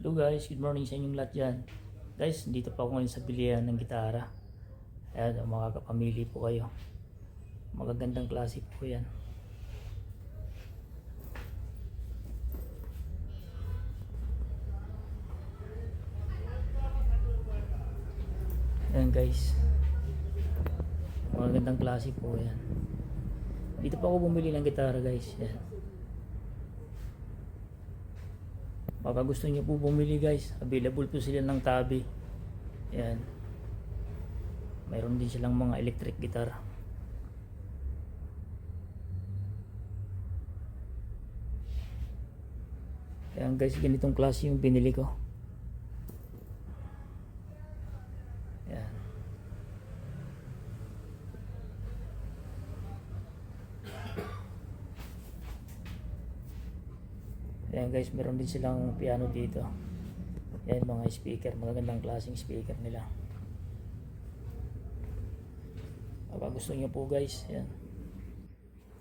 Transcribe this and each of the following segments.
Hello guys, good morning sa inyong lahat dyan. Guys, dito pa ako ngayon sa bilihan ng gitara. Ayan, makakapamili po kayo. Magagandang klase po yan. Ayan guys, magagandang klase po yan. Dito pa ako bumili ng gitara guys. Ayan. Baka gusto niyo po bumili guys, available po sila ng tabi. Ayan. Mayroon din silang mga electric guitar. Ayan guys, ganitong klase yung binili ko. Ayan. Ayan guys, meron din silang piano dito. Ayan mga speaker, magagandang klaseng speaker nila. Baka gusto nyo po guys, ayan.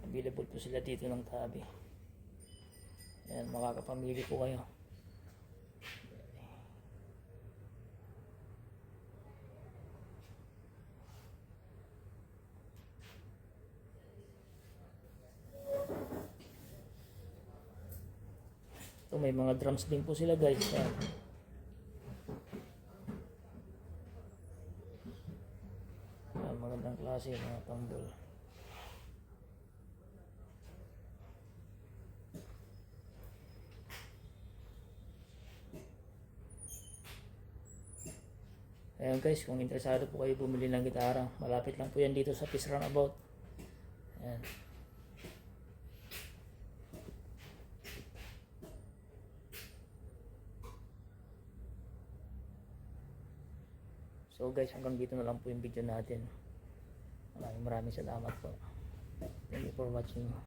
Available po sila dito ng tabi. Ayan, makakapamili po kayo. Ito, may mga drums din po sila guys. Ayan. Ayan, magandang klase mga tambol. Ayan guys, kung interesado po kayo bumili ng gitara, malapit lang po yan dito sa Peace Roundabout. Ayan. So guys, hanggang dito na lang po yung video natin. Maraming salamat po. Thank you for watching.